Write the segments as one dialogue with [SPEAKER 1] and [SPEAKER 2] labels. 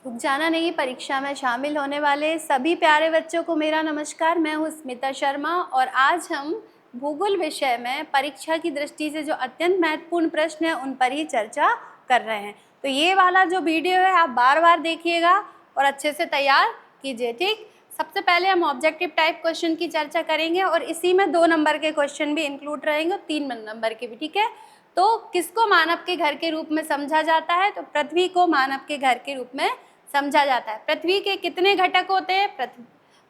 [SPEAKER 1] रुक जाना नहीं, परीक्षा में शामिल होने वाले सभी प्यारे बच्चों को मेरा नमस्कार। मैं हूँ स्मिता शर्मा और आज हम भूगोल विषय में परीक्षा की दृष्टि से जो अत्यंत महत्वपूर्ण प्रश्न हैं उन पर ही चर्चा कर रहे हैं। तो ये वाला जो वीडियो है आप बार बार देखिएगा और अच्छे से तैयार कीजिए, ठीक। सबसे पहले हम ऑब्जेक्टिव टाइप क्वेश्चन की चर्चा करेंगे और इसी में 2 नंबर के क्वेश्चन भी इंक्लूड रहेंगे और 3 नंबर के भी, ठीक है। तो किसको मानव के घर के रूप में समझा जाता है? तो पृथ्वी को मानव के घर के रूप में समझा जाता है। पृथ्वी के कितने घटक होते हैं?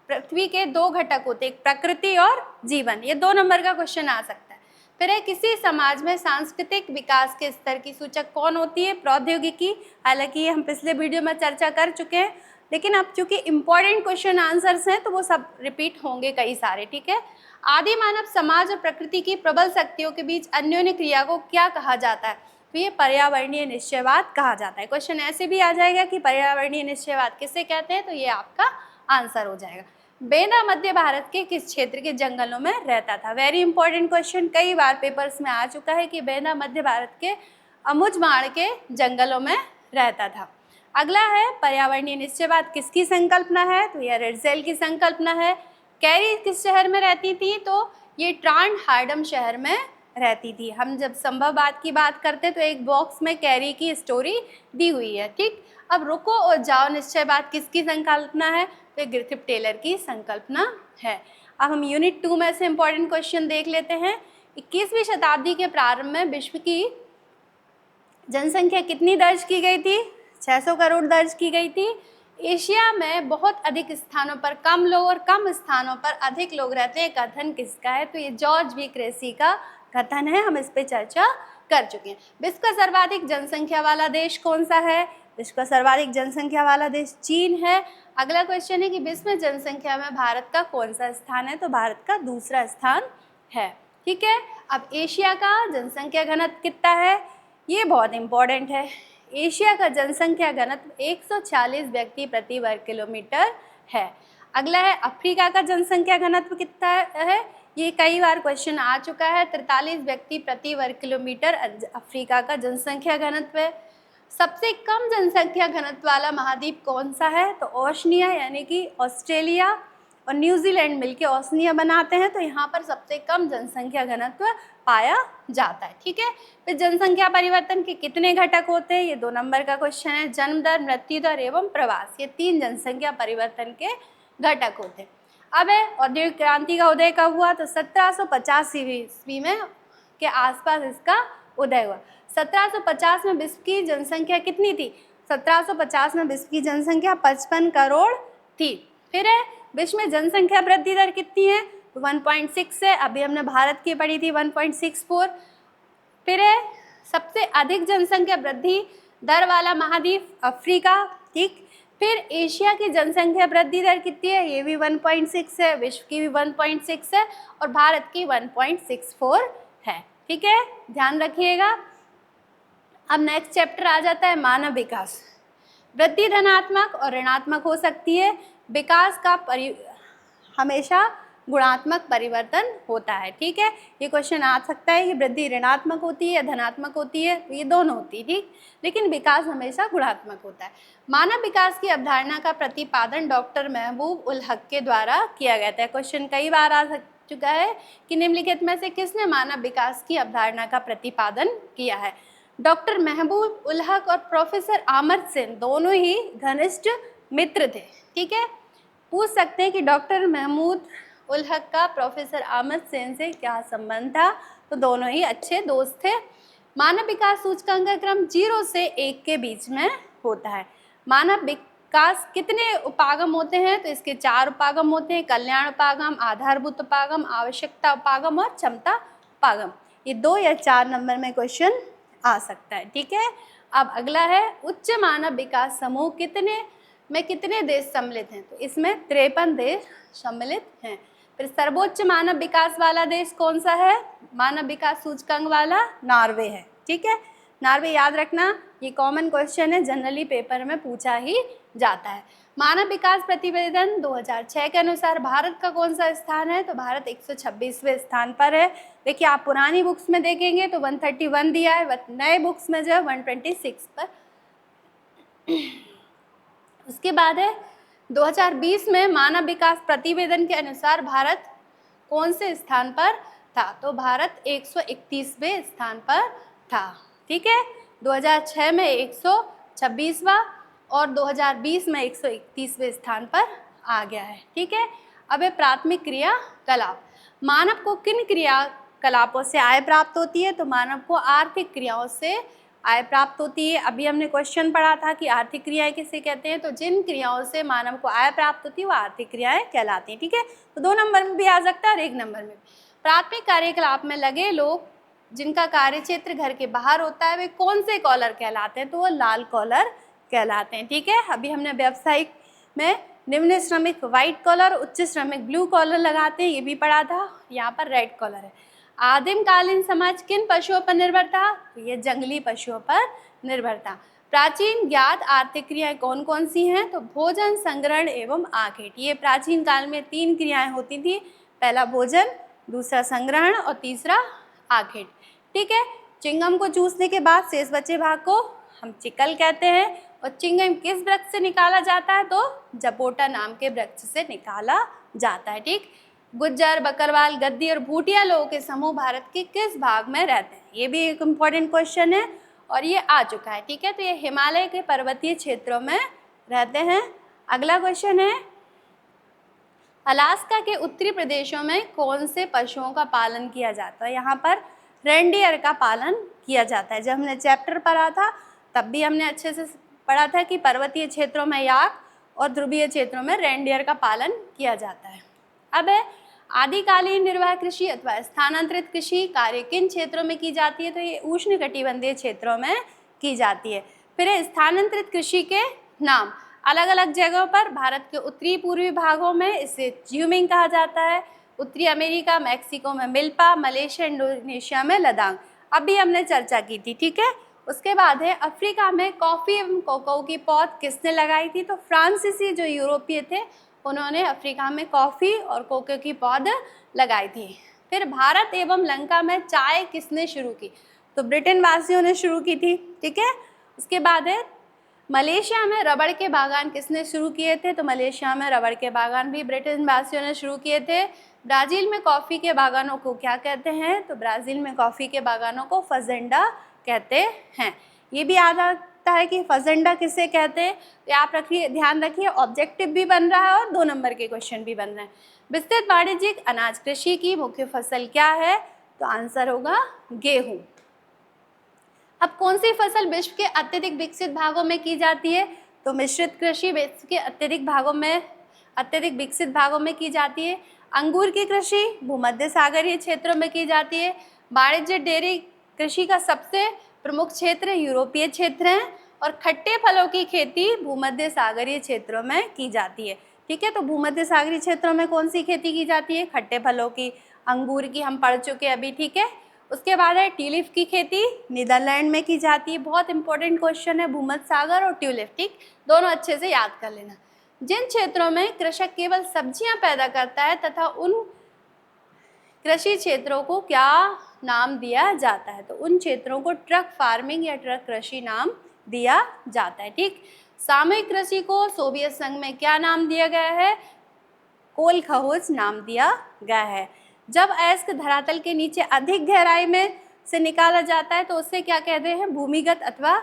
[SPEAKER 1] पृथ्वी के 2 घटक होते हैं, प्रकृति और जीवन। ये 2 नंबर का क्वेश्चन आ सकता है। फिर है किसी समाज में सांस्कृतिक विकास के स्तर की सूचक कौन होती है? प्रौद्योगिकी। हालांकि ये हम पिछले वीडियो में चर्चा कर चुके हैं, लेकिन अब चूंकि इंपॉर्टेंट क्वेश्चन आंसर्स हैं तो वो सब रिपीट होंगे कई सारे, ठीक है। आदि मानव समाज और प्रकृति की प्रबल शक्तियों के बीच अन्योन्य क्रिया को क्या कहा जाता है? तो ये पर्यावरणीय निश्चयवाद कहा जाता है। क्वेश्चन ऐसे भी आ जाएगा कि पर्यावरणीय निश्चयवाद किसे कहते हैं, तो ये आपका आंसर हो जाएगा। बेंदा मध्य भारत के किस क्षेत्र के जंगलों में रहता था? वेरी इंपॉर्टेंट क्वेश्चन, कई बार पेपर्स में आ चुका है कि बेंदा मध्य भारत के अमुझमाड़ के जंगलों में रहता था। अगला है पर्यावरणीय निश्चयवाद किसकी संकल्पना है? तो यह रिट्जेल की संकल्पना है। कैरी किस शहर में रहती थी? तो ये ट्रांड हार्डम शहर में रहती थी। हम जब संभववाद की बात करते तो एक बॉक्स में कैरी की स्टोरी दी हुई है, ठीक। अब रुको और जाओ निश्चयवाद किसकी संकल्पना है? तो ग्रिफिथ टेलर की संकल्पना है। अब हम यूनिट 2 में से इंपॉर्टेंट क्वेश्चन देख लेते हैं। 21वीं शताब्दी के प्रारंभ में विश्व की जनसंख्या कितनी दर्ज की गई थी? 600 करोड़ दर्ज की गई थी। एशिया में बहुत अधिक स्थानों पर कम लोग और कम स्थानों पर अधिक लोग रहते हैं, कथन किसका है? तो ये जॉर्ज वी क्रेसी का कथन है, हम इस पे चर्चा कर चुके हैं। विश्व का सर्वाधिक जनसंख्या वाला देश कौन सा है? विश्व का सर्वाधिक जनसंख्या वाला देश चीन है। अगला क्वेश्चन है कि विश्व में जनसंख्या में भारत का कौन सा स्थान है? तो भारत का दूसरा स्थान है, ठीक है। अब एशिया का जनसंख्या घनत्व कितना है? ये बहुत इंपॉर्टेंट है। एशिया का जनसंख्या घनत्व 140 व्यक्ति प्रति वर्ग किलोमीटर है। अगला है अफ्रीका का जनसंख्या घनत्व कितना है? ये कई बार क्वेश्चन आ चुका है। 43 व्यक्ति प्रति वर्ग किलोमीटर अफ्रीका का जनसंख्या घनत्व है। सबसे कम जनसंख्या घनत्व वाला महाद्वीप कौन सा है? तो ओशनिया, यानी कि ऑस्ट्रेलिया और न्यूजीलैंड मिलके ओशनिया बनाते हैं। तो यहाँ पर सबसे कम जनसंख्या घनत्व पाया जाता है, ठीक है। फिर जनसंख्या परिवर्तन के कितने घटक होते हैं? ये 2 नंबर का क्वेश्चन है। जन्म दर, मृत्यु दर एवं प्रवास, ये 3 जनसंख्या परिवर्तन के घटक होते हैं। अब है औद्योगिक क्रांति का उदय कब हुआ? तो 1750 ईस्वी में के आसपास इसका उदय हुआ। 1750 में विश्व की जनसंख्या कितनी थी? 1750 में विश्व की जनसंख्या 55 करोड़ थी। फिर है विश्व में जनसंख्या वृद्धि दर कितनी है? 1.6 है। अभी हमने भारत की पढ़ी थी 1.64। फिर है सबसे अधिक जनसंख्या वृद्धि दर वाला महाद्वीप अफ्रीका, ठीक। फिर एशिया की जनसंख्या वृद्धि दर कितनी है? ये भी 1.6 है। विश्व की भी 1.6 है और भारत की 1.64 है, ठीक है, ध्यान रखिएगा। अब नेक्स्ट चैप्टर आ जाता है मानव विकास। वृद्धि धनात्मक और ऋणात्मक हो सकती है। विकास का हमेशा गुणात्मक परिवर्तन होता है, ठीक है। ये क्वेश्चन आ सकता है कि वृद्धि ऋणात्मक होती है या धनात्मक होती है? तो ये दोनों होती है, ठीक, लेकिन विकास हमेशा गुणात्मक होता है। मानव विकास की अवधारणा का प्रतिपादन डॉक्टर महबूब उल हक के द्वारा किया गया था। क्वेश्चन कई बार आ चुका है कि निम्नलिखित में से किसने मानव विकास की अवधारणा का प्रतिपादन किया है? डॉक्टर महबूब उल हक और प्रोफेसर आमर्त्य सेन दोनों ही घनिष्ठ मित्र थे, ठीक है। पूछ सकते हैं कि डॉक्टर महमूद उल हक का प्रोफेसर आमर्त्य सेन से क्या संबंध था? तो दोनों ही अच्छे दोस्त थे। मानव विकास सूचकांक का क्रम 0 से 1 के बीच में होता है। मानव विकास कितने उपागम होते हैं? तो इसके 4 उपागम होते हैं। कल्याण उपागम, आधारभूत उपागम, आवश्यकता उपागम और क्षमता उपागम। ये 2 या 4 नंबर में क्वेश्चन आ सकता है, ठीक है। अब अगला है उच्च मानव विकास समूह कितने देश सम्मिलित हैं? तो इसमें 53 देश सम्मिलित हैं। फिर सर्वोच्च मानव विकास वाला देश कौन सा है? मानव विकास सूचकांक वाला नॉर्वे है, ठीक है। नॉर्वे याद रखना, ये कॉमन क्वेश्चन है, जनरली पेपर में पूछा ही जाता है। मानव विकास प्रतिवेदन 2006 के अनुसार भारत का कौन सा स्थान है? तो भारत 126वें स्थान पर है। देखिए आप पुरानी बुक्स में देखेंगे तो 131 दिया है, नए बुक्स में जो है 126 पर उसके बाद है 2020 में मानव विकास प्रतिवेदन के अनुसार भारत कौन से स्थान पर था? तो भारत 131वें स्थान पर था। ठीक है, 2006 में 126वां और 2020 में 131वें स्थान पर आ गया है। ठीक है, अब है प्राथमिक क्रियाकलाप। मानव को किन क्रियाकलापों से आय प्राप्त होती है? तो मानव को आर्थिक क्रियाओं से आय प्राप्त होती है। अभी हमने क्वेश्चन पढ़ा था कि आर्थिक क्रियाएं किसे कहते हैं, तो जिन क्रियाओं से मानव को आय प्राप्त होती है वो आर्थिक क्रियाएं कहलाती हैं। ठीक है, तो 2 नंबर में भी आ सकता है और 1 नंबर में भी। प्राथमिक कार्यकलाप में लगे लोग जिनका कार्यक्षेत्र घर के बाहर होता है वे कौन से कॉलर कहलाते हैं? तो वो लाल कॉलर कहलाते हैं। ठीक है, अभी हमने व्यावसायिक में निम्न श्रमिक व्हाइट कॉलर, उच्च श्रमिक ब्लू कॉलर लगाते हैं, ये भी पढ़ा था। यहाँ पर रेड कॉलर है। आदिमकालीन समाज किन पशुओं पर निर्भर था? तो ये जंगली पशुओं पर निर्भर था। प्राचीन ज्ञात आर्थिक क्रियाएं कौन कौन सी हैं? तो भोजन, संग्रहण एवं आखेट। ये प्राचीन काल में 3 क्रियाएं होती थी, पहला भोजन, दूसरा संग्रहण और तीसरा आखेट। ठीक है, चिंगम को चूसने के बाद शेष बचे भाग को हम चिकल कहते हैं। और चिंगम किस वृक्ष से निकाला जाता है? तो जपोटा नाम के वृक्ष से निकाला जाता है। ठीक, गुज्जर, बकरवाल, गद्दी और भूटिया लोगों के समूह भारत के किस भाग में रहते हैं? ये भी एक इम्पॉर्टेंट क्वेश्चन है और ये आ चुका है। ठीक है, तो ये हिमालय के पर्वतीय क्षेत्रों में रहते हैं। अगला क्वेश्चन है, अलास्का के उत्तरी प्रदेशों में कौन से पशुओं का पालन किया जाता है? यहाँ पर रेंडियर का पालन किया जाता है। जब हमने चैप्टर पढ़ा था तब भी हमने अच्छे से पढ़ा था कि पर्वतीय क्षेत्रों में याक और ध्रुवीय क्षेत्रों में रेंडियर का पालन किया जाता है। अब है आदिकालीन निर्वाह कृषि अथवा स्थानांतरित कृषि कार्य किन क्षेत्रों में की जाती है? तो ये उष्णकटिबंधीय क्षेत्रों में की जाती है। फिर है स्थानांतरित कृषि के नाम। अलग अलग जगहों पर भारत के उत्तरी पूर्वी भागों में इसे ज्यूमिंग कहा जाता है। उत्तरी अमेरिका, मैक्सिको में मिल्पा, मलेशिया, इंडोनेशिया में लदांग। अभी हमने चर्चा की थी। ठीक है, उसके बाद है अफ्रीका में कॉफ़ी एवं कोको की पौध किसने लगाई थी? तो फ्रांसीसी जो यूरोपीय थे उन्होंने अफ्रीका में कॉफ़ी और कोको की पौध लगाई थी। फिर भारत एवं लंका में चाय किसने शुरू की? तो ब्रिटेन वासियों ने शुरू की थी। ठीक है, उसके बाद है मलेशिया में रबड़ के बागान किसने शुरू किए थे? तो मलेशिया में रबड़ के बागान भी ब्रिटेन वासियों ने शुरू किए थे। ब्राज़ील में कॉफ़ी के बागानों को क्या कहते हैं? तो ब्राज़ील में कॉफ़ी के बागानों को फजेंडा कहते हैं। ये भी याद आता है कि फजेंडा किसे कहते हैं, तो आप रखिए, ध्यान रखिए, ऑब्जेक्टिव भी बन रहा है और 2 नंबर के क्वेश्चन भी बन रहे हैं। विस्तृत वाणिज्यिक अनाज कृषि की मुख्य फसल क्या है? तो आंसर होगा गेहूं। अब कौन सी फसल विश्व के अत्यधिक विकसित भागों में की जाती है? तो मिश्रित कृषि विश्व के अत्यधिक विकसित भागों में की जाती है। अंगूर की कृषि भूमध्य सागरीय क्षेत्रों में की जाती है। वाणिज्य डेयरी कृषि का सबसे प्रमुख क्षेत्र यूरोपीय क्षेत्र हैं और खट्टे फलों की खेती भूमध्य सागरीय क्षेत्रों में की जाती है। ठीक है, तो भूमध्य सागरीय क्षेत्रों में कौन सी खेती की जाती है? खट्टे फलों की, अंगूर की हम पढ़ चुके अभी। ठीक है, उसके बाद है ट्यूलिप की खेती नीदरलैंड में की जाती है। बहुत इंपॉर्टेंट क्वेश्चन है, भूमध्य सागर और ट्यूलिप। ठीक, दोनों अच्छे से याद कर लेना। जिन क्षेत्रों में कृषक केवल सब्जियां पैदा करता है तथा उन कृषि क्षेत्रों को क्या नाम दिया जाता है? तो उन क्षेत्रों को ट्रक फार्मिंग या ट्रक कृषि नाम दिया जाता है। ठीक, सामूहिक कृषि को सोवियत संघ में क्या नाम दिया गया है? कोलखहोज नाम दिया गया है। जब अयस्क धरातल के नीचे अधिक गहराई में से निकाला जाता है तो उससे क्या कहते हैं? भूमिगत अथवा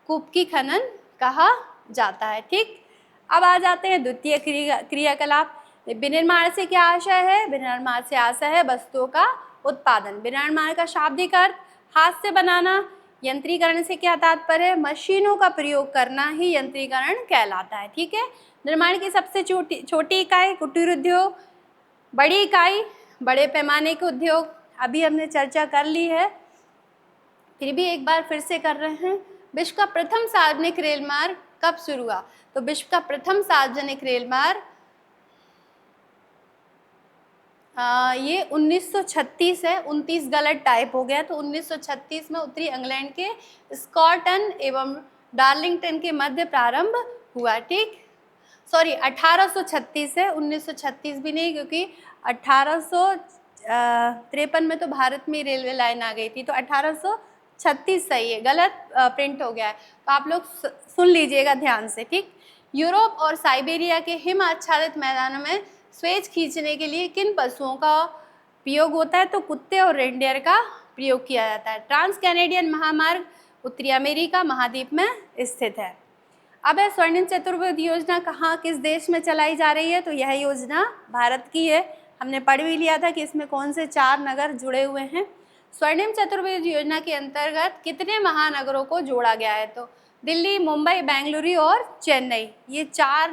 [SPEAKER 1] कूप की खनन कहा जाता है। ठीक, अब आ जाते हैं द्वितीय क्रियाकलाप। विनिर्माण से क्या आशय है? विनिर्माण से आशय है वस्तुओं का उत्पादन। विनिर्माण का शाब्दिक अर्थ हाथ से बनाना। यंत्रीकरण से क्या तात्पर्य है? मशीनों का प्रयोग करना ही यंत्रीकरण कहलाता है। ठीक है, निर्माण की सबसे छोटी इकाई कुटीर उद्योग, बड़ी इकाई बड़े पैमाने के उद्योग। अभी हमने चर्चा कर ली है, फिर भी एक बार फिर से कर रहे हैं। विश्व का प्रथम सार्वजनिक रेल मार्ग कब शुरू हुआ? तो विश्व का प्रथम सार्वजनिक रेल मार्ग ये 1936 है। 29 गलत टाइप हो गया, तो 1936 में उत्तरी इंग्लैंड के स्कॉटन एवं डार्लिंगटन के मध्य प्रारंभ हुआ। ठीक, सॉरी 1836 है, 1936 भी नहीं, क्योंकि 1853 में तो भारत में रेलवे लाइन आ गई थी, तो 1836 सही है, गलत प्रिंट हो गया है, तो आप लोग सुन लीजिएगा ध्यान से। ठीक, यूरोप और साइबेरिया के हिम आच्छादित मैदानों में स्वेज खींचने के लिए किन पशुओं का प्रयोग होता है? तो कुत्ते और रेनडियर का प्रयोग किया जाता है। ट्रांस कैनेडियन महामार्ग उत्तरी अमेरिका महाद्वीप में स्थित है। अब है स्वर्णिम चतुर्भुज योजना कहाँ किस देश में चलाई जा रही है? तो यह योजना भारत की है। हमने पढ़ भी लिया था कि इसमें कौन से 4 नगर जुड़े हुए हैं। स्वर्णिम चतुर्भुज योजना के अंतर्गत कितने महानगरों को जोड़ा गया है? तो दिल्ली, मुंबई, बेंगलुरु और चेन्नई, ये 4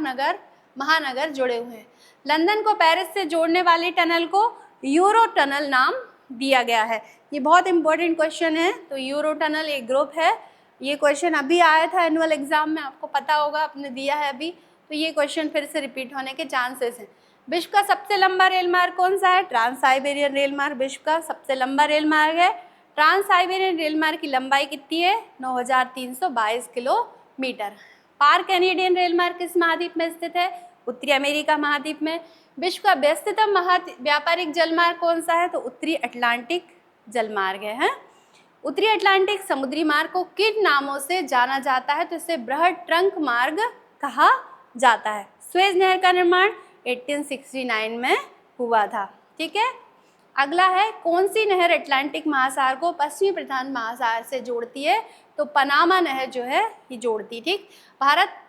[SPEAKER 1] महानगर जुड़े हुए हैं। लंदन को पेरिस से जोड़ने वाली टनल को यूरो टनल नाम दिया गया है। ये बहुत इंपॉर्टेंट क्वेश्चन है। तो यूरो टनल एक ग्रुप है। ये क्वेश्चन अभी आया था एनुअल एग्जाम में, आपको पता होगा, आपने दिया है अभी, तो ये क्वेश्चन फिर से रिपीट होने के चांसेस हैं। विश्व का सबसे लंबा रेल मार्ग कौन सा है? ट्रांस साइबेरियन रेल मार्ग विश्व का सबसे लंबा रेल मार्ग है। ट्रांस साइबेरियन रेल मार्ग की लंबाई कितनी है? 9322 किलोमीटर। पार कैनेडियन रेल मार्ग किस महाद्वीप में स्थित है? उत्तरी अमेरिका महाद्वीप में। विश्व का व्यस्ततम व्यापारिक जलमार्ग कौन सा है? तो उत्तरी अटलांटिक जलमार्ग है। उत्तरी अटलांटिक समुद्री मार्ग को किन नामों से जाना जाता है? तो इसे बृहद ट्रंक मार्ग कहा जाता है। स्वेज नहर का निर्माण 1869 में हुआ था। ठीक है, अगला है कौन सी नहर अटलांटिक महासागर को पश्चिमी प्रशांत महासागर से जोड़ती है? तो पनामा नहर जो है ये जोड़ती। ठीक, भारत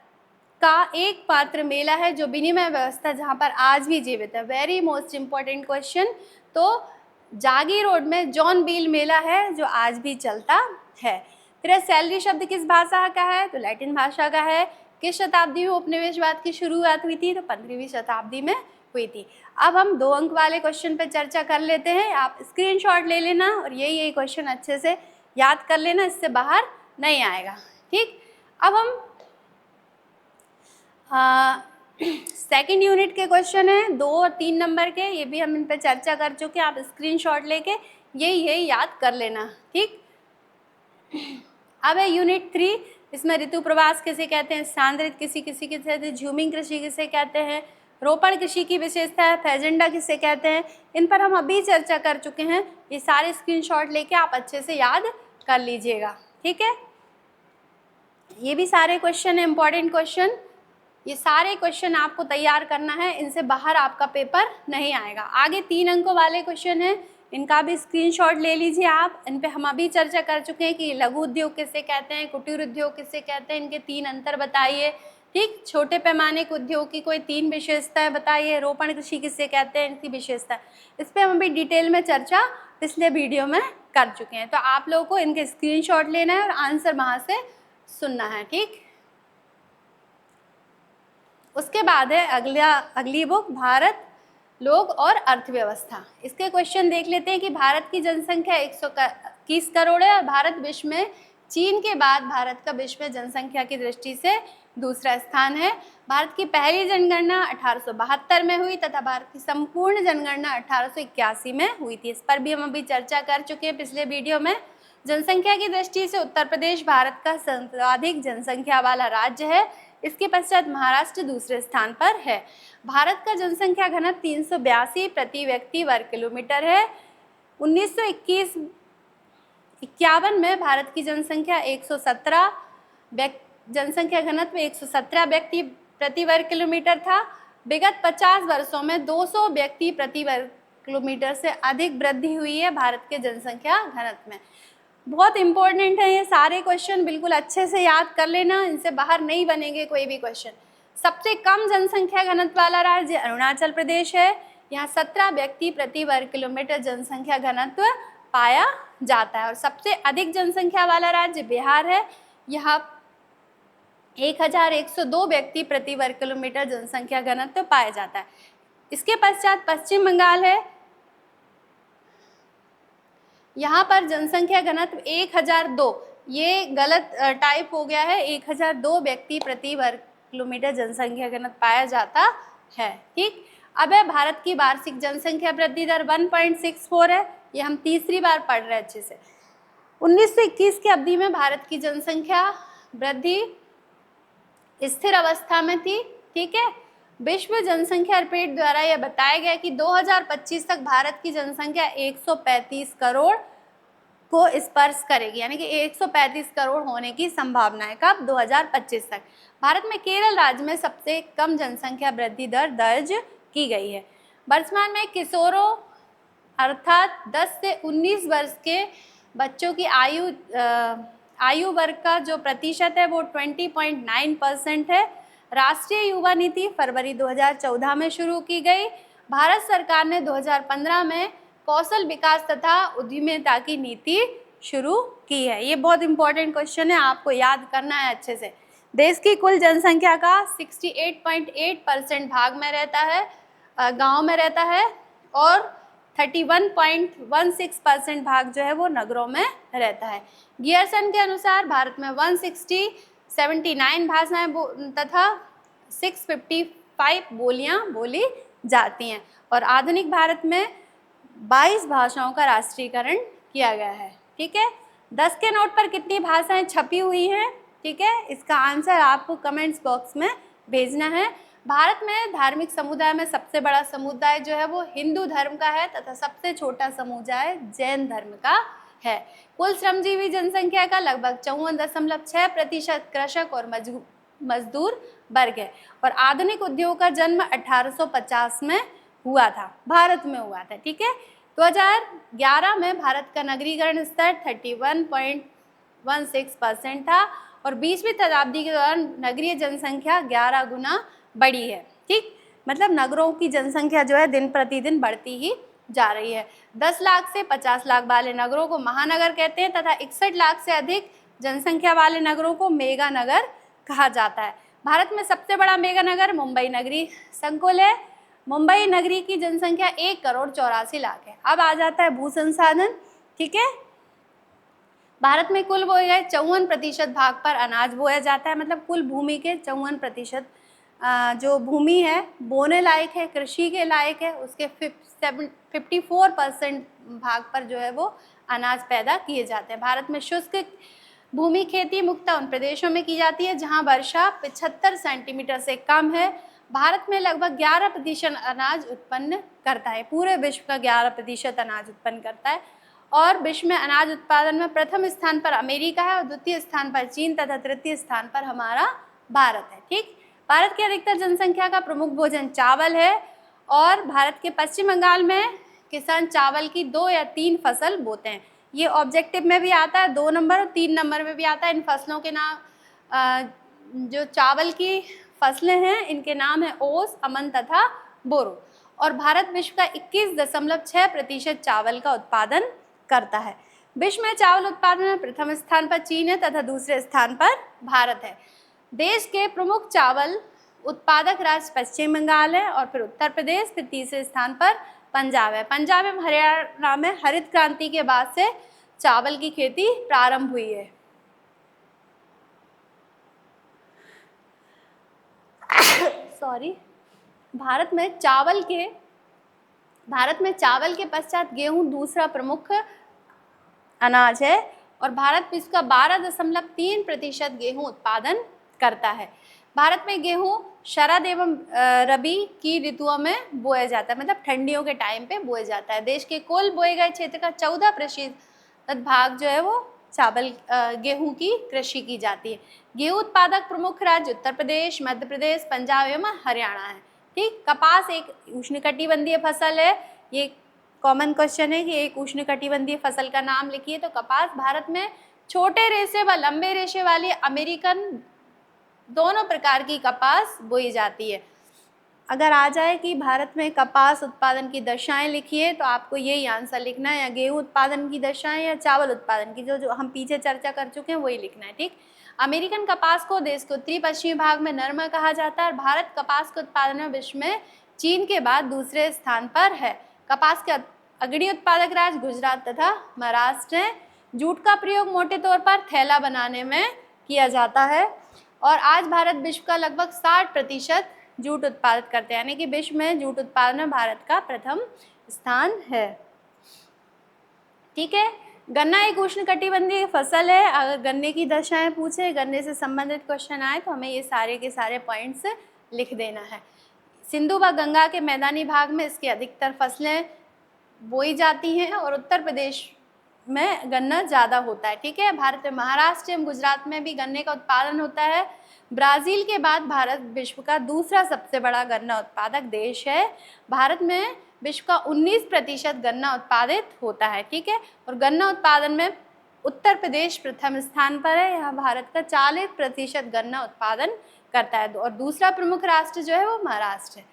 [SPEAKER 1] का एक पात्र मेला है जो विनिमय व्यवस्था जहाँ पर आज भी जीवित है। Very most important question. तो जागी रोड में जॉन बील मेला है जो आज भी चलता है। फिर सैलरी शब्द किस भाषा का है? तो लैटिन भाषा का है। किस शताब्दी में उपनिवेशवाद की शुरुआत हुई थी? तो 15वीं शताब्दी में हुई थी। अब हम 2 अंक वाले क्वेश्चन पर चर्चा कर लेते हैं। आप स्क्रीनशॉट ले लेना और यही क्वेश्चन अच्छे से याद कर लेना, इससे बाहर नहीं आएगा। ठीक, अब हम सेकंड यूनिट के क्वेश्चन है 2 और 3 नंबर के, ये भी हम इन पर चर्चा कर चुके हैं। आप स्क्रीनशॉट लेके यही याद कर लेना। ठीक, अब है यूनिट 3। इसमें ऋतु प्रवास किसे कहते हैं? स्थानांतरित कृषि किसे कहते हैं? झूमिंग कृषि किसे कहते हैं? रोपण कृषि की विशेषता है फैजेंडा किसे कहते हैं? इन पर हम अभी चर्चा कर चुके हैं। ये सारे स्क्रीनशॉट लेके आप अच्छे से याद कर लीजिएगा। ठीक है, ये भी सारे क्वेश्चन है इंपॉर्टेंट क्वेश्चन। ये सारे क्वेश्चन आपको तैयार करना है, इनसे बाहर आपका पेपर नहीं आएगा। आगे 3 अंकों वाले क्वेश्चन हैं, इनका भी स्क्रीनशॉट ले लीजिए आप। इन पे हम अभी चर्चा कर चुके हैं कि लघु उद्योग किसे कहते हैं, कुटीर उद्योग किसे कहते हैं, इनके 3 अंतर बताइए। ठीक, छोटे पैमाने के उद्योग की कोई 3 विशेषताएं बताइए। रोपण कृषि किसे कहते हैं, इनकी विशेषता। इस पर हम अभी डिटेल में चर्चा पिछले वीडियो में कर चुके हैं। तो आप लोगों को इनके स्क्रीनशॉट लेना है और आंसर वहाँ से सुनना है। ठीक, उसके बाद है अगली बुक भारत, लोग और अर्थव्यवस्था। इसके क्वेश्चन देख लेते हैं कि भारत की जनसंख्या 121 करोड़ है और भारत विश्व में चीन के बाद भारत का विश्व में जनसंख्या की दृष्टि से दूसरा स्थान है। भारत की पहली जनगणना 1872 में हुई तथा भारत की संपूर्ण जनगणना 1881 में हुई थी। इस पर भी हम अभी चर्चा कर चुके हैं पिछले वीडियो में। जनसंख्या की दृष्टि से उत्तर प्रदेश भारत का सर्वाधिक जनसंख्या वाला राज्य है। इसके पश्चात महाराष्ट्र दूसरे स्थान पर है। भारत का जनसंख्या घनत्व 382 प्रति व्यक्ति वर्ग किलोमीटर है। 1951 में भारत की जनसंख्या 117 जनसंख्या घनत्व 117 व्यक्ति प्रति वर्ग किलोमीटर था। विगत 50 वर्षों में 200 व्यक्ति प्रति वर्ग किलोमीटर से अधिक वृद्धि हुई है भारत के जनसंख्या घनत्व में। बहुत इंपॉर्टेंट है ये सारे क्वेश्चन, बिल्कुल अच्छे से याद कर लेना, इनसे बाहर नहीं बनेंगे कोई भी क्वेश्चन। सबसे कम जनसंख्या घनत्व वाला राज्य अरुणाचल प्रदेश है। यहाँ 17 व्यक्ति प्रति वर्ग किलोमीटर जनसंख्या घनत्व पाया जाता है। और सबसे अधिक जनसंख्या वाला राज्य बिहार है। यहाँ 1102 व्यक्ति प्रति वर्ग किलोमीटर जनसंख्या घनत्व पाया जाता है। इसके पश्चात पश्चिम बंगाल है। यहाँ पर जनसंख्या घनत्व 1002, ये गलत टाइप हो गया है, 1002 व्यक्ति प्रति वर्ग किलोमीटर जनसंख्या घनत्व पाया जाता है। ठीक, अब है भारत की वार्षिक जनसंख्या वृद्धि दर 1.64 है। ये हम तीसरी बार पढ़ रहे हैं अच्छे से। 1921 की अवधि में भारत की जनसंख्या वृद्धि स्थिर अवस्था में थी। ठीक है, विश्व जनसंख्या रिपोर्ट द्वारा यह बताया गया कि 2025 तक भारत की जनसंख्या 135 करोड़ को स्पर्श करेगी, यानी कि 135 करोड़ होने की संभावना है। कब? 2025 तक। भारत में केरल राज्य में सबसे कम जनसंख्या वृद्धि दर दर्ज की गई है। वर्तमान में किशोरों अर्थात 10 से 19 वर्ष के बच्चों की आयु वर्ग का जो प्रतिशत है वो 20.9% है। राष्ट्रीय युवा नीति फरवरी 2014 में शुरू की गई। भारत सरकार ने 2015 में कौशल विकास तथा उद्यमिता की नीति शुरू की है। ये बहुत इंपॉर्टेंट क्वेश्चन है, आपको याद करना है अच्छे से। देश की कुल जनसंख्या का 68.8% भाग में रहता है, गांव में रहता है, और 31.16% भाग जो है वो नगरों में रहता है। गियरसन के अनुसार भारत में 179 भाषाएं तथा 655 बोलियां बोली जाती हैं, और आधुनिक भारत में 22 भाषाओं का राष्ट्रीयकरण किया गया है। ठीक है, 10 के नोट पर कितनी भाषाएं छपी हुई हैं? ठीक है, इसका आंसर आपको कमेंट्स बॉक्स में भेजना है। भारत में धार्मिक समुदाय में सबसे बड़ा समुदाय जो है वो हिंदू धर्म का है तथा सबसे छोटा समुदाय जैन धर्म का है। कुल श्रमजीवी जनसंख्या का लगभग 54.6% कृषक और मजदूर वर्ग है, और आधुनिक उद्योग का जन्म 1850 में हुआ था, भारत में हुआ था। ठीक है, 2011 में भारत का नगरीकरण स्तर 31.16% था, और 20वीं शताब्दी के दौरान नगरीय जनसंख्या 11 गुना बढ़ी है। ठीक, मतलब नगरों की जनसंख्या जो है दिन प्रतिदिन बढ़ती ही जा रही है। 10 लाख से 50 लाख वाले नगरों को महानगर कहते हैं तथा 61 लाख से अधिक जनसंख्या वाले नगरों को मेगा नगर कहा जाता है। भारत में सबसे बड़ा मेगा नगर मुंबई नगरी संकुल है। मुंबई नगरी की जनसंख्या 1,84,00,000 है। अब आ जाता है भू संसाधन। ठीक है, भारत में कुल बोए गए 54% भाग पर अनाज बोया जाता है, मतलब कुल भूमि के 54% जो भूमि है बोने लायक है, कृषि के लायक है, उसके 54% भाग पर जो है वो अनाज पैदा किए जाते हैं। भारत में शुष्क भूमि खेती मुख्यतः उन प्रदेशों में की जाती है जहां वर्षा 75 सेंटीमीटर से कम है। भारत में लगभग 11% अनाज उत्पन्न करता है, पूरे विश्व का 11% अनाज उत्पन्न करता है, और विश्व में अनाज उत्पादन में प्रथम स्थान पर अमेरिका है, और द्वितीय स्थान पर चीन तथा तृतीय स्थान पर हमारा भारत है। ठीक, भारत की अधिकतर जनसंख्या का प्रमुख भोजन चावल है, और भारत के पश्चिम बंगाल में किसान चावल की 2 या 3 फसल बोते हैं। ये ऑब्जेक्टिव में भी आता है, 2 नंबर और 3 नंबर में भी आता है। इन फसलों के नाम, जो चावल की फसलें हैं इनके नाम है ओस, अमन तथा बोरो, और भारत विश्व का 21.6% चावल का उत्पादन करता है। विश्व में चावल उत्पादन में प्रथम स्थान पर चीन है तथा दूसरे स्थान पर भारत है। देश के प्रमुख चावल उत्पादक राज्य पश्चिम बंगाल है, और फिर उत्तर प्रदेश, फिर तीसरे स्थान पर पंजाब है। पंजाब एवं हरियाणा में हरित क्रांति के बाद से चावल की खेती प्रारंभ हुई है। सॉरी, भारत में चावल के पश्चात गेहूं दूसरा प्रमुख अनाज है, और भारत विश्व का 12.3% गेहूं उत्पादन करता है। भारत में गेहूं शरद एवं रबी की ऋतुओं में बोया जाता है, मतलब ठंडियों के टाइम पे बोया जाता है। देश के कुल बोए गए क्षेत्र का 14% भाग जो है वो चावल गेहूं की कृषि की जाती है। गेहूं उत्पादक प्रमुख राज्य उत्तर प्रदेश, मध्य प्रदेश, पंजाब एवं हरियाणा है। ठीक, कपास एक उष्णकटिबंधीय फसल है। ये कॉमन क्वेश्चन है कि एक उष्णकटिबंधीय फसल का नाम लिखिए, तो कपास भारत में छोटे रेशे व लंबे रेशे वाली अमेरिकन दोनों प्रकार की कपास बोई जाती है। अगर आ जाए कि भारत में कपास उत्पादन की दशाएं लिखिए, तो आपको यही आंसर लिखना है, या गेहूं उत्पादन की दशाएं या चावल उत्पादन की, जो हम पीछे चर्चा कर चुके हैं वही लिखना है। ठीक, अमेरिकन कपास को देश के उत्तरी पश्चिमी भाग में नरमा कहा जाता है, और भारत कपास के उत्पादन में विश्व में चीन के बाद दूसरे स्थान पर है। कपास के अग्रणी उत्पादक राज्य गुजरात तथा महाराष्ट्र हैं। जूट का प्रयोग मोटे तौर पर थैला बनाने में किया जाता है, और आज भारत विश्व का लगभग 60% जूट उत्पादित करते हैं, यानी कि विश्व में जूट उत्पादन में भारत का प्रथम स्थान है। ठीक है, गन्ना एक उष्णकटिबंधीय फसल है। अगर गन्ने की दशाएं पूछे, गन्ने से संबंधित क्वेश्चन आए, तो हमें ये सारे के सारे पॉइंट्स लिख देना है। सिंधु व गंगा के मैदानी भाग में इसकी अधिकतर फसलें बोई जाती हैं, और उत्तर प्रदेश में गन्ना ज़्यादा होता है। ठीक है, भारत में महाराष्ट्र एवं गुजरात में भी गन्ने का उत्पादन होता है। ब्राज़ील के बाद भारत विश्व का दूसरा सबसे बड़ा गन्ना उत्पादक देश है। भारत में विश्व का 19% गन्ना उत्पादित होता है। ठीक है, और गन्ना उत्पादन में उत्तर प्रदेश प्रथम स्थान पर है। यहाँ भारत का 40% गन्ना उत्पादन करता है और दूसरा प्रमुख राष्ट्र जो है वो महाराष्ट्र है।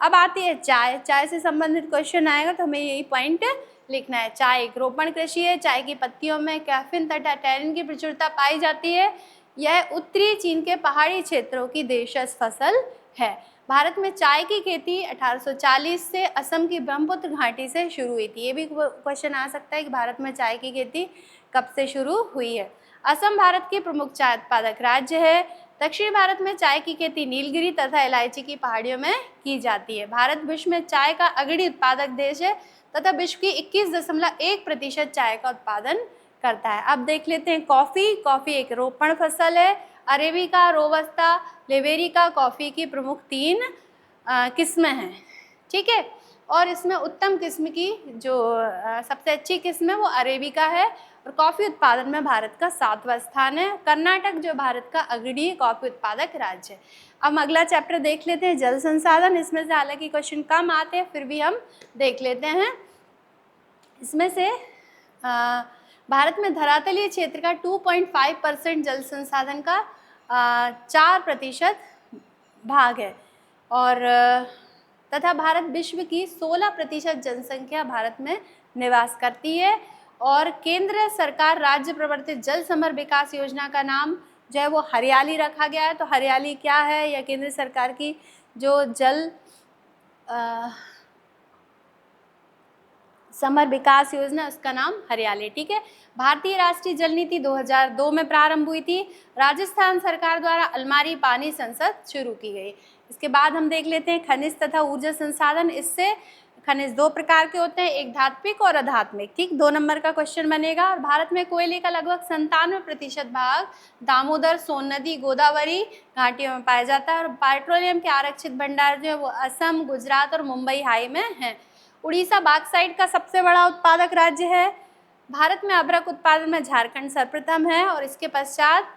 [SPEAKER 1] अब आती है चाय। चाय से संबंधित क्वेश्चन आएगा तो हमें यही पॉइंट लिखना है। चाय एक रोपण कृषि है। चाय की पत्तियों में कैफीन तथा टैनिन की प्रचुरता पाई जाती है। यह उत्तरी चीन के पहाड़ी क्षेत्रों की देशज फसल है। भारत में चाय की खेती 1840 से असम की ब्रह्मपुत्र घाटी से शुरू हुई थी। ये भी क्वेश्चन आ सकता है कि भारत में चाय की खेती कब से शुरू हुई है। असम भारत की प्रमुख चाय उत्पादक राज्य है। दक्षिण भारत में चाय की खेती नीलगिरी तथा इलायची की पहाड़ियों में की जाती है। भारत विश्व में चाय का अग्रणी उत्पादक देश है तथा विश्व की 21.1% चाय का उत्पादन करता है। अब देख लेते हैं कॉफ़ी। कॉफ़ी एक रोपण फसल है। अरेबिका, रोबस्ता, लिबेरिका कॉफ़ी की प्रमुख 3 किस्में हैं। ठीक है, और इसमें उत्तम किस्म की जो सबसे अच्छी किस्म है वो अरेबिका है और कॉफ़ी उत्पादन में भारत का 7वां स्थान है। कर्नाटक जो भारत का अग्रणी कॉफ़ी उत्पादक राज्य है। अब अगला चैप्टर देख लेते हैं जल संसाधन। इसमें से हालांकि क्वेश्चन कम आते हैं फिर भी हम देख लेते हैं। इसमें से भारत में धरातलीय क्षेत्र का 2.5% जल संसाधन का 4% भाग है और तथा भारत विश्व की 16% जनसंख्या भारत में निवास करती है। और केंद्र सरकार राज्य प्रवर्तित जल समर विकास योजना का नाम जो है वो हरियाली रखा गया है। तो हरियाली क्या है, या केंद्र सरकार की जो जल समर विकास योजना उसका नाम हरियाली। ठीक है, भारतीय राष्ट्रीय जल नीति 2002 में प्रारंभ हुई थी। राजस्थान सरकार द्वारा अलमारी पानी संसद शुरू की गई। इसके बाद हम देख लेते हैं खनिज तथा ऊर्जा संसाधन। इससे खनिज 2 प्रकार के होते हैं, एक धात्विक और अधात्मिक। ठीक, 2 नंबर का क्वेश्चन बनेगा। और भारत में कोयले का लगभग 97% भाग दामोदर, सोन नदी, गोदावरी घाटियों में पाया जाता है और पेट्रोलियम के आरक्षित भंडार जो है वो असम, गुजरात और मुंबई हाई में हैं। उड़ीसा बॉक्साइट का सबसे बड़ा उत्पादक राज्य है। भारत में अभ्रक उत्पादन में झारखंड सर्वप्रथम है और इसके पश्चात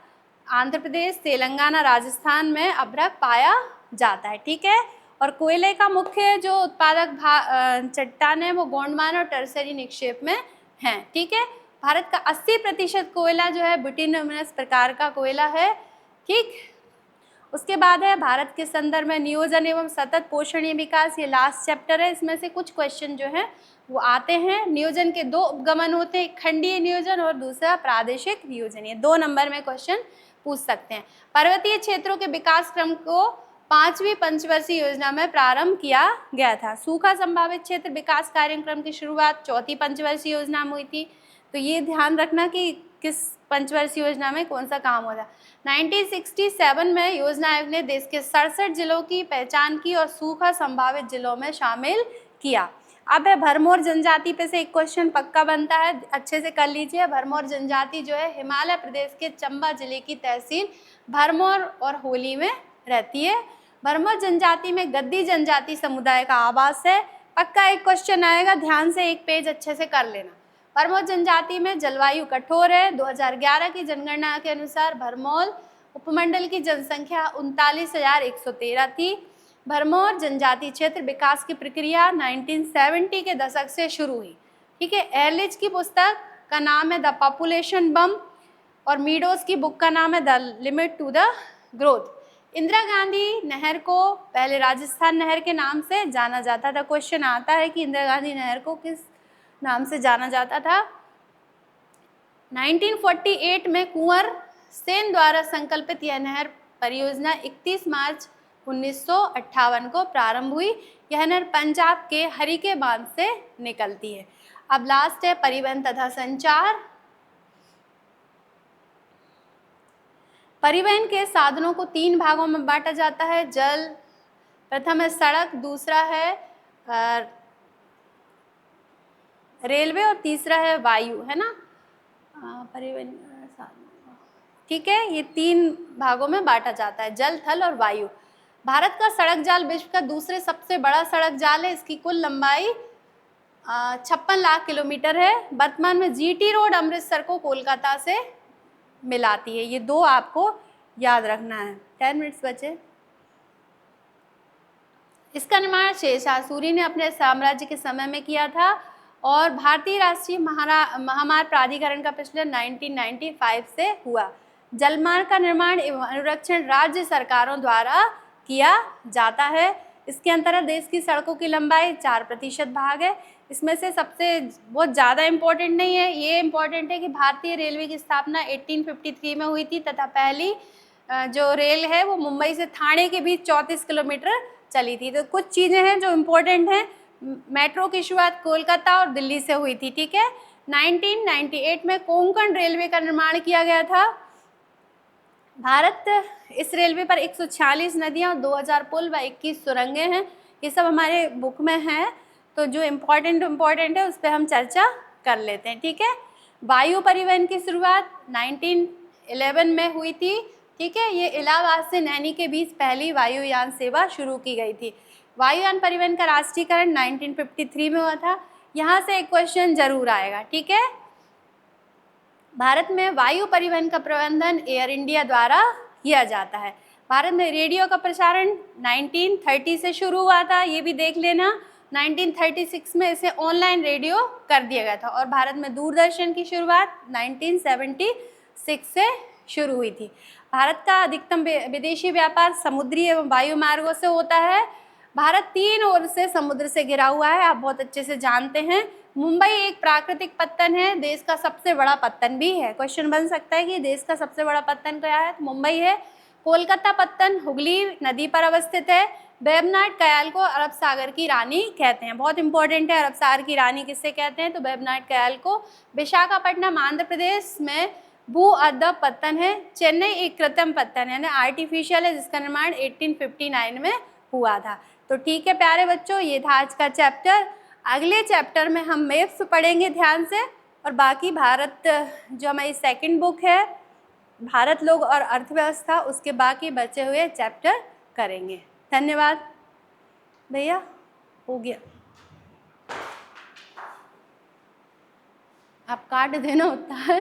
[SPEAKER 1] आंध्र प्रदेश, तेलंगाना, राजस्थान में अभ्रक पाया जाता है। ठीक है, और कोयले का मुख्य जो उत्पादक चट्टान है वो गोंडमान और टर्सरी निक्षेप में हैं। ठीक है, भारत का 80% कोयला जो है बिटुमिनस प्रकार का कोयला है। ठीक, उसके बाद है भारत के संदर्भ में नियोजन एवं सतत पोषणीय विकास। ये लास्ट चैप्टर है। इसमें से कुछ क्वेश्चन जो है वो आते हैं। नियोजन के 2 उपगमन होते हैं, एक खंडीय नियोजन और दूसरा प्रादेशिक नियोजन। ये 2 नंबर में क्वेश्चन पूछ सकते हैं। पर्वतीय क्षेत्रों के विकास क्रम को 5वीं पंचवर्षीय योजना में प्रारंभ किया गया था। सूखा संभावित क्षेत्र विकास कार्यक्रम की शुरुआत 4थी पंचवर्षीय योजना में हुई थी। तो ये ध्यान रखना कि किस पंचवर्षीय योजना में कौन सा काम होता है। 1967 में योजना आयोग ने देश के 67 जिलों की पहचान की और सूखा संभावित जिलों में शामिल किया। अब है भरमौर जनजाति पे से एक क्वेश्चन पक्का बनता है, अच्छे से कर लीजिए। भरमौर जनजाति जो है हिमाचल प्रदेश के चंबा जिले की तहसील भरमौर और होली में रहती है। भरमौर जनजाति में गद्दी जनजाति समुदाय का आवास है। पक्का एक क्वेश्चन आएगा, ध्यान से एक पेज अच्छे से कर लेना। भरमौर जनजाति में जलवायु कठोर है। 2011 की जनगणना के अनुसार भरमौर उपमंडल की जनसंख्या 39,113 थी। भरमौर जनजाति क्षेत्र विकास की प्रक्रिया 1970 के दशक से शुरू हुई। ठीक है, एरलिच की पुस्तक का नाम है द पॉपुलेशन बम और मीडोज की बुक का नाम है the limit to the growth. Indira Gandhi नहर को पहले राजस्थान नहर के नाम से जाना जाता था। क्वेश्चन आता है कि इंदिरा गांधी नहर को किस नाम से जाना जाता था। 1948 में कुंवर सेन द्वारा संकल्पित यह नहर परियोजना 31 मार्च 1958 को प्रारंभ हुई। यह नहर पंजाब के हरिके बांध से निकलती है। अब लास्ट है परिवहन तथा संचार। परिवहन के साधनों को 3 भागों में बांटा जाता है। जल, प्रथम है सड़क, दूसरा है रेलवे और तीसरा है वायु, है ना, परिवहन साधन। ठीक है, ये 3 भागों में बांटा जाता है, जल, थल और वायु। भारत का सड़क जाल विश्व का दूसरे सबसे बड़ा सड़क जाल है। इसकी कुल लंबाई 56 लाख किलोमीटर है। वर्तमान में जीटी रोड अमृतसर को कोलकाता से मिलाती है। ये दो आपको याद रखना है। 10 मिनट्स बचे। इसका निर्माण शेरशाह सूरी ने अपने साम्राज्य के समय में किया था और भारतीय राष्ट्रीय महामार्ग प्राधिकरण का प्रचलन 1995 से हुआ। जलमार्ग का निर्माण एवं अनुरक्षण राज्य सरकारों द्वारा किया जाता है। इसके अंतर्गत देश की सड़कों की लंबाई 4% भाग है। इसमें से सबसे बहुत ज़्यादा इम्पोर्टेंट नहीं है, ये इम्पोर्टेंट है कि भारतीय रेलवे की स्थापना 1853 में हुई थी तथा पहली जो रेल है वो मुंबई से ठाणे के बीच 34 किलोमीटर चली थी। तो कुछ चीज़ें हैं जो इम्पोर्टेंट हैं। मेट्रो की शुरुआत कोलकाता और दिल्ली से हुई थी, ठीक है। 1998 में कोंकण रेलवे का निर्माण किया गया था। भारत इस रेलवे पर 146 नदियाँ और 2000 पुल व 21 सुरंगें हैं। ये सब हमारे बुक में हैं, तो जो इम्पोर्टेंट है उस पर हम चर्चा कर लेते हैं, ठीक है। वायु परिवहन की शुरुआत 1911 में हुई थी, ठीक है। ये इलाहाबाद से नैनी के बीच पहली वायुयान सेवा शुरू की गई थी। वायुयान परिवहन का राष्ट्रीयकरण 1953 में हुआ था। यहाँ से एक क्वेश्चन जरूर आएगा, ठीक है। भारत में वायु परिवहन का प्रबंधन एयर इंडिया द्वारा किया जाता है। भारत में रेडियो का प्रसारण 1930 से शुरू हुआ था, ये भी देख लेना। 1936 में इसे ऑनलाइन रेडियो कर दिया गया था और भारत में दूरदर्शन की शुरुआत 1976 से शुरू हुई थी। भारत का अधिकतम विदेशी व्यापार समुद्री एवं वायु मार्गों से होता है। भारत 3 ओर से समुद्र से घिरा हुआ है, आप बहुत अच्छे से जानते हैं। मुंबई एक प्राकृतिक पत्तन है, देश का सबसे बड़ा पत्तन भी है। क्वेश्चन बन सकता है कि देश का सबसे बड़ा पत्तन क्या है, तो मुंबई है। कोलकाता पत्तन हुगली नदी पर अवस्थित है। वेबनाड कयाल को अरब सागर की रानी कहते हैं, बहुत इंपॉर्टेंट है। अरब सागर की रानी किससे कहते हैं, तो वेबनाड कयाल को। विशाखापट्टनम आंध्र प्रदेश में भू अदब पत्तन है। चेन्नई एक कृत्रिम पत्तन है, आर्टिफिशियल है, जिसका निर्माण 1859 में हुआ था। तो ठीक है प्यारे बच्चों, ये था आज का चैप्टर। अगले चैप्टर में हम मैप्स पढ़ेंगे ध्यान से, और बाकी भारत जो हमारी सेकंड बुक है भारत लोग और अर्थव्यवस्था, उसके बाकी बचे हुए चैप्टर करेंगे। धन्यवाद भैया, हो गया। आप काट देना होता है।